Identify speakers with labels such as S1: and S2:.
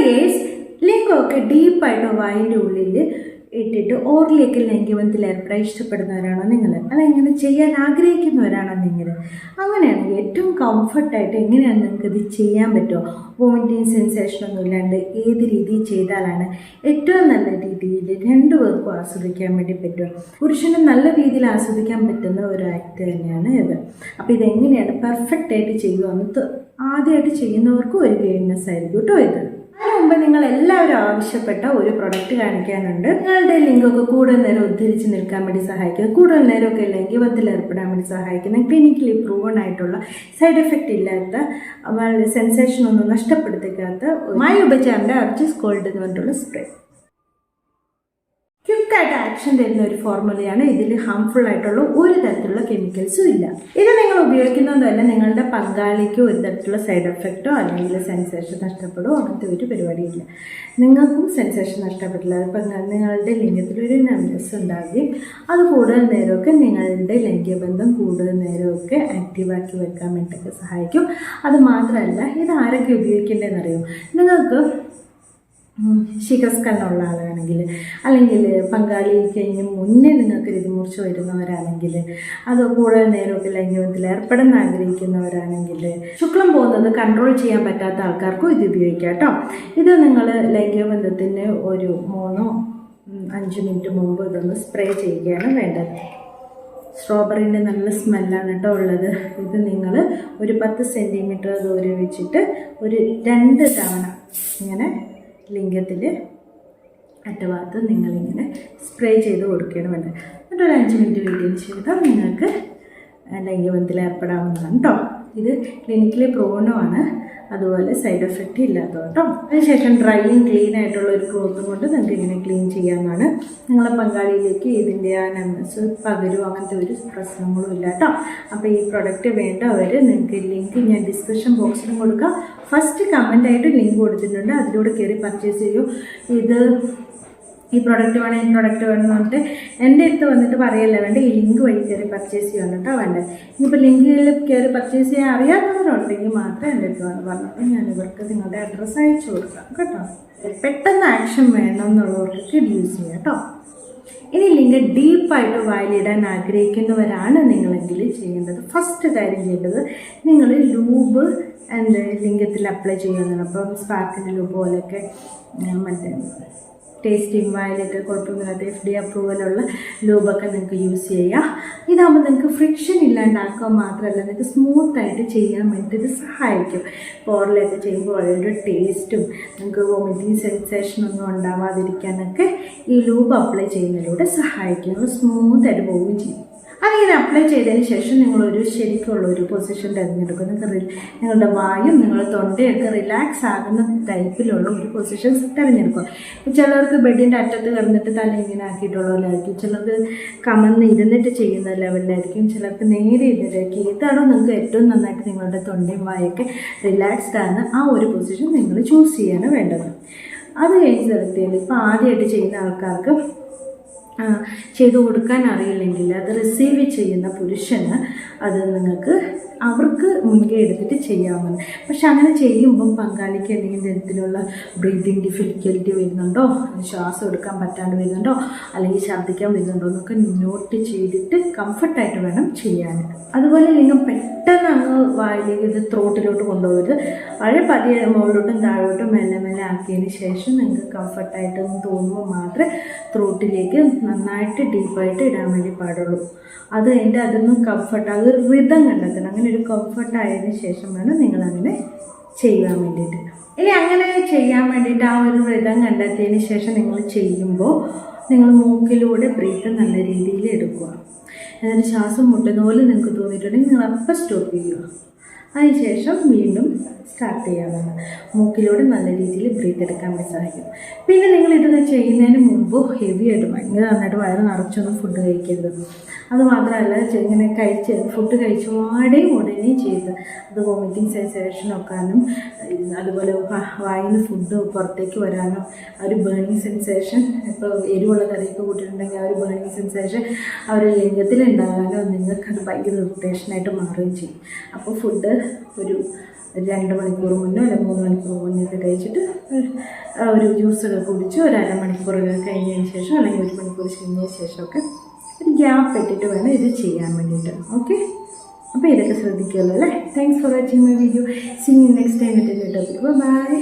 S1: Guys, ലിംഗമൊക്കെ ഡീപ്പായിട്ട് വായിൻ്റെ ഉള്ളിൽ ഇട്ടിട്ട് ഓറിലേക്ക് ലൈംഗികബന്ധത്തിൽ ഏർപ്പെടാൻ ഇഷ്ടപ്പെടുന്നവരാണോ നിങ്ങൾ? അല്ല ഇങ്ങനെ ചെയ്യാൻ ആഗ്രഹിക്കുന്നവരാണോ നിങ്ങൾ? അങ്ങനെയാണെങ്കിൽ ഏറ്റവും കംഫർട്ടായിട്ട് എങ്ങനെയാണ് നിങ്ങൾക്ക് ഇത് ചെയ്യാൻ പറ്റുമോ? വോമിറ്റിങ് സെൻസേഷനൊന്നും ഇല്ലാണ്ട് ഏത് രീതിയിൽ ചെയ്താലാണ് ഏറ്റവും നല്ല രീതിയിൽ രണ്ടുപേർക്കും ആസ്വദിക്കാൻ വേണ്ടി പറ്റുമോ? പുരുഷന് നല്ല രീതിയിൽ ആസ്വദിക്കാൻ പറ്റുന്ന ഒരു ആക്ട് തന്നെയാണ് ഇത്. അപ്പോൾ ഇതെങ്ങനെയാണ് പെർഫെക്റ്റ് ആയിട്ട് ചെയ്യുക ആദ്യമായിട്ട് ചെയ്യുന്നവർക്കും ഒരു ഗെയിംനെസ് ആയിരിക്കും കേട്ടോ ഇത്. അതിന് മുമ്പ് നിങ്ങൾ എല്ലാവരും ആവശ്യപ്പെട്ട ഒരു പ്രൊഡക്റ്റ് കാണിക്കാനുണ്ട്. നിങ്ങളുടെ ലിംഗമൊക്കെ കൂടുതൽ നേരം ഉദ്ധരിച്ച് നിൽക്കാൻ വേണ്ടി സഹായിക്കുന്ന, കൂടുതൽ നേരമൊക്കെ ലൈംഗികബന്ധത്തിൽ ഏർപ്പെടാൻ വേണ്ടി സഹായിക്കുന്ന, ക്ലിനിക്കലി പ്രൂവൺ ആയിട്ടുള്ള, സൈഡ് എഫക്റ്റ് ഇല്ലാത്ത, വളരെ സെൻസേഷൻ ഒന്നും നഷ്ടപ്പെടുത്തിക്കാത്ത മൈ ഉപചാറിൻ്റെ അർജിസ് ഗോൾഡ് എന്ന് പറഞ്ഞിട്ടുള്ള സ്പ്രേ. ക്വിക്കായിട്ട് ആക്ഷൻ തരുന്ന ഒരു ഫോർമുലയാണ്. ഇതിൽ ഹാംഫുൾ ആയിട്ടുള്ള ഒരു തരത്തിലുള്ള കെമിക്കൽസും ഇല്ല. ഇത് നിങ്ങൾ ഉപയോഗിക്കുന്നതല്ല നിങ്ങളുടെ പങ്കാളിക്ക് ഒരു തരത്തിലുള്ള സൈഡ് എഫക്റ്റോ അല്ലെങ്കിൽ സെൻസേഷൻ നഷ്ടപ്പെടുമോ അങ്ങനത്തെ ഒരു പരിപാടിയില്ല. നിങ്ങൾക്കും സെൻസേഷൻ നഷ്ടപ്പെട്ടില്ല. നിങ്ങളുടെ ലിംഗത്തിലൊരു നംനെസ് ഉണ്ടാകുകയും അത് കൂടുതൽ നേരമൊക്കെ നിങ്ങളുടെ ലൈംഗികബന്ധം കൂടുതൽ നേരമൊക്കെ ആക്റ്റീവാക്കി വെക്കാൻ വേണ്ടിയിട്ടൊക്കെ സഹായിക്കും. അത് മാത്രമല്ല, ഇത് ആരൊക്കെ ഉപയോഗിക്കേണ്ടതെന്നറിയോ? നിങ്ങൾക്ക് ശിഖസ്കലനുള്ള ആളാണെങ്കിൽ, അല്ലെങ്കിൽ പങ്കാളി കഴിഞ്ഞ് മുന്നേ നിങ്ങൾക്ക് രുതിമൂർച്ച വരുന്നവരാണെങ്കിൽ, അത് കൂടുതൽ നേരമൊക്കെ ലൈംഗികബന്ധത്തിൽ ഏർപ്പെടാൻ ആഗ്രഹിക്കുന്നവരാണെങ്കിൽ, ശുക്ലം പോകുന്നത് കൺട്രോൾ ചെയ്യാൻ പറ്റാത്ത ആൾക്കാർക്കും ഇത് ഉപയോഗിക്കാം കേട്ടോ. ഇത് നിങ്ങൾ ലൈംഗികബന്ധത്തിന് ഒരു 3-5 മിനിറ്റ് മുമ്പ് ഇതൊന്ന് സ്പ്രേ ചെയ്യുകയാണ് വേണ്ടത്. സ്ട്രോബെറിൻ്റെ നല്ല സ്മെല്ലാണ് കേട്ടോ ഉള്ളത്. ഇത് നിങ്ങൾ ഒരു 10 സെൻറ്റിമീറ്റർ ദൂരം വെച്ചിട്ട് ഒരു 2 തവണ ഇങ്ങനെ ലിംഗത്തിൽ അറ്റഭാഗത്ത് നിങ്ങളിങ്ങനെ സ്പ്രേ ചെയ്ത് കൊടുക്കുകയാണ് വേണ്ടത്. എന്നിട്ടൊരു 5 മിനിറ്റ് വെയിറ്റിന് ശേഷം നിങ്ങൾക്ക് ലൈംഗികബന്ധത്തിൽ ഏർപ്പെടാവുന്നതാണ് കേട്ടോ. ഇത് ക്ലിനിക്കലി പ്രൂവണുമാണ്, അതുപോലെ സൈഡ് എഫക്റ്റ് ഇല്ലാത്തത് കേട്ടോ. അതിനുശേഷം ഡ്രൈയും ക്ലീൻ ആയിട്ടുള്ള ഒരു ക്ലോത്തും കൊണ്ട് നിങ്ങൾക്ക് ഇങ്ങനെ ക്ലീൻ ചെയ്യാവുന്നതാണ്. നിങ്ങളെ പങ്കാളിയിലേക്ക് ഇതിൻ്റെ ആ നംനെസ് പകരും അങ്ങനത്തെ ഒരു പ്രശ്നങ്ങളും ഇല്ല കേട്ടോ. അപ്പോൾ ഈ പ്രൊഡക്റ്റ് വേണ്ടവർ നിങ്ങൾക്ക് ലിങ്ക് ഞാൻ ഡിസ്ക്രിപ്ഷൻ ബോക്സിലും കൊടുക്കാം. ഫസ്റ്റ് കമൻ്റായിട്ട് ലിങ്ക് കൊടുത്തിട്ടുണ്ട്, അതിലൂടെ കയറി പർച്ചേസ് ചെയ്യൂ. ഈ പ്രൊഡക്റ്റ് വേണം, ഈ പ്രൊഡക്റ്റ് വേണം എന്ന് പറഞ്ഞിട്ട് എൻ്റെ അടുത്ത് വന്നിട്ട് പറയല്ല വേണ്ട, ഈ ലിങ്ക് വഴി കയറി പർച്ചേസ് ചെയ്യാൻ കേട്ടോ വേണ്ടത്. ഇനിയിപ്പോൾ ലിങ്കിൽ കയറി പർച്ചേസ് ചെയ്യാൻ അറിയാവുന്നവരുണ്ടെങ്കിൽ മാത്രമേ എൻ്റെ അടുത്ത് വന്ന് പറഞ്ഞിട്ട് ഞാൻ ഇവർക്ക് നിങ്ങളുടെ അഡ്രസ്സ് അയച്ചു കൊടുക്കാം കേട്ടോ. പെട്ടെന്ന് ആക്ഷൻ വേണം എന്നുള്ളവർക്ക് ഇത് യൂസ് ചെയ്യാം കേട്ടോ. ഇനി ലിങ്ക് ഡീപ്പായിട്ട് വായിലിടാൻ ആഗ്രഹിക്കുന്നവരാണ് നിങ്ങളെങ്കിൽ ചെയ്യേണ്ടത്, ഫസ്റ്റ് കാര്യം ചെയ്യേണ്ടത് നിങ്ങൾ ലൂബ് ലിംഗത്തിൽ അപ്ലൈ ചെയ്യുന്നതാണ്. അപ്പം സ്പാർക്കിൻ്റെ ലൂബ് പോലെയൊക്കെ മറ്റേ ടേസ്റ്റിംഗ് വായിലൊക്കെ കുഴപ്പമൊന്നുമില്ലാത്ത FDA അപ്രൂവലുള്ള ലൂബൊക്കെ നിങ്ങൾക്ക് യൂസ് ചെയ്യാം. ഇതാകുമ്പോൾ നിങ്ങൾക്ക് ഫ്രിക്ഷൻ ഇല്ലാണ്ടാക്കുക മാത്രമല്ല, നിങ്ങൾക്ക് സ്മൂത്തായിട്ട് ചെയ്യാൻ വേണ്ടി ഇത് സഹായിക്കും. പോറിലൊക്കെ ചെയ്യുമ്പോൾ വളരെ ടേസ്റ്റും നിങ്ങൾക്ക് വോമിറ്റിംഗ് സെൻസേഷനൊന്നും ഉണ്ടാവാതിരിക്കാനൊക്കെ ഈ ലൂബ് അപ്ലൈ ചെയ്യുന്നതിലൂടെ സഹായിക്കും. സ്മൂത്തായിട്ട് പോവുകയും ചെയ്യും. അതിങ്ങനെ അപ്ലൈ ചെയ്തതിന് ശേഷം നിങ്ങളൊരു ശരിക്കുള്ള ഒരു പൊസിഷൻ തിരഞ്ഞെടുക്കും. നിങ്ങളുടെ വായും നിങ്ങളുടെ തൊണ്ടയൊക്കെ റിലാക്സ് ആകുന്ന ടൈപ്പിലുള്ള ഒരു പൊസിഷൻ തിരഞ്ഞെടുക്കും. ചിലർക്ക് ബെഡിൻ്റെ അറ്റത്ത് കിടന്നിട്ട് തല ഇങ്ങനെ ആക്കിയിട്ടുള്ളവരായിരിക്കും, ചിലർക്ക് കമന്ന് ഇരുന്നിട്ട് ചെയ്യുന്ന ലെവലിലായിരിക്കും, ചിലർക്ക് നേരെ ഇരുന്നിട്ടായിരിക്കും. ഏതാണോ നിങ്ങൾക്ക് ഏറ്റവും നന്നായിട്ട് നിങ്ങളുടെ തൊണ്ടയും വായൊക്കെ റിലാക്സ്ഡ് ആണ് ആ ഒരു പൊസിഷൻ നിങ്ങൾ ചൂസ് ചെയ്യാണ് വേണ്ടത്. അത് കഴിഞ്ഞ് നിർത്തിയാൽ ഇപ്പോൾ ആദ്യമായിട്ട് ചെയ്യുന്ന ആൾക്കാർക്ക് ചെയ്തു കൊടുക്കാൻ അറിയില്ലെങ്കിൽ അത് റിസീവ് ചെയ്യുന്ന പുരുഷന് അത് അവർക്ക് മുൻകൈ എടുത്തിട്ട് ചെയ്യാവുന്നതാണ്. പക്ഷെ അങ്ങനെ ചെയ്യുമ്പം പങ്കാളിക്ക് എന്തെങ്കിലും തരത്തിലുള്ള ബ്രീതിങ് ഡിഫിക്കൽറ്റി വരുന്നുണ്ടോ, ശ്വാസം എടുക്കാൻ പറ്റാണ്ട് വരുന്നുണ്ടോ, അല്ലെങ്കിൽ ഛർദ്ദിക്കാൻ വരുന്നുണ്ടോ എന്നൊക്കെ നോട്ട് ചെയ്തിട്ട് കംഫർട്ടായിട്ട് വേണം ചെയ്യാൻ. അതുപോലെ ലിംഗം പെട്ടെന്ന് അങ്ങ് വായിലേക്ക് ഇത് ത്രോട്ടിലോട്ട് കൊണ്ടുപോകരുത്. വളരെ പതിയെ മുകളിലോട്ടും താഴോട്ടും മെല്ലെ മെല്ലെ ആക്കിയതിന് ശേഷം നിങ്ങൾക്ക് കംഫർട്ടായിട്ടെന്ന് തോന്നുമ്പോൾ മാത്രമേ ത്രോട്ടിലേക്ക് നന്നായിട്ട് ഡീപ്പായിട്ട് ഇടാൻ വേണ്ടി പാടുള്ളൂ. അത് കഴിഞ്ഞിട്ട് അതൊന്നും അത് റിതം കണ്ടെത്തണം. അങ്ങനെ ഒരു കംഫർട്ടായതിനു ശേഷം വേണം നിങ്ങളങ്ങനെ ചെയ്യാൻ വേണ്ടിയിട്ട്. ഇനി അങ്ങനെ ചെയ്യാൻ വേണ്ടിയിട്ട് ആ ഒരു റിതം കണ്ടെത്തിയതിന് ശേഷം നിങ്ങൾ ചെയ്യുമ്പോൾ നിങ്ങൾ മൂക്കിലൂടെ ബ്രീത്ത് നല്ല രീതിയിൽ എടുക്കുക. എന്നിട്ട് ശ്വാസം മുട്ടുന്ന പോലെ നിങ്ങൾക്ക് തോന്നിയിട്ടുണ്ടെങ്കിൽ നിങ്ങൾ അപ്പം സ്റ്റോപ്പ് ചെയ്യുക. അതിനുശേഷം വീണ്ടും സ്റ്റാർട്ട് ചെയ്യാവുന്നതാണ്. മൂക്കിലൂടെ നല്ല രീതിയിൽ ബ്രീത്ത് എടുക്കാൻ വേണ്ടി സഹായിക്കും. പിന്നെ നിങ്ങൾ ഇതൊക്കെ ചെയ്യുന്നതിന് മുമ്പ് ഹെവി ആയിട്ട് ഭയങ്കര നന്നായിട്ട് വയറ് നിറച്ചൊന്നും ഫുഡ് കഴിക്കരുത്. അതുമാത്രമല്ല ഇങ്ങനെ ഫുഡ് കഴിച്ച് ഉടനെ ചെയ്ത് അത് വോമിറ്റിംഗ് സെൻസേഷൻ വെക്കാനും, അതുപോലെ വായിൽ നിന്ന് ഫുഡ് പുറത്തേക്ക് വരാനും, ആ ഒരു ബേണിങ് സെൻസേഷൻ, ഇപ്പോൾ എരിവുള്ള കറിയൊക്കെ കൂട്ടിയിട്ടുണ്ടെങ്കിൽ ആ ഒരു ബേണിങ് സെൻസേഷൻ ആ ഒരു ലിംഗത്തിലുണ്ടാകാനോ നിങ്ങൾക്കത് ഭയങ്കര ഇറിറ്റേഷനായിട്ട് മാറുകയും ചെയ്യും. അപ്പോൾ ഫുഡ് ഒരു 2 മണിക്കൂർ മുന്നോ അല്ലെങ്കിൽ 3 മണിക്കൂർ മുന്നേ കഴിച്ചിട്ട് ഒരു ജ്യൂസൊക്കെ കുടിച്ച് ഒരു അരമണിക്കൂർ കഴിഞ്ഞതിന് ശേഷം അല്ലെങ്കിൽ 1 മണിക്കൂർ കഴിഞ്ഞതിന് ശേഷമൊക്കെ ഒരു ഗ്യാപ്പ് ഇട്ടിട്ട് വേണം ഇത് ചെയ്യാൻ വേണ്ടിയിട്ട്. ഓക്കെ, അപ്പോൾ ഇതൊക്കെ ശ്രദ്ധിക്കുമല്ലോ അല്ലേ. Thanks for watching my video. See you next time with a new topic. By.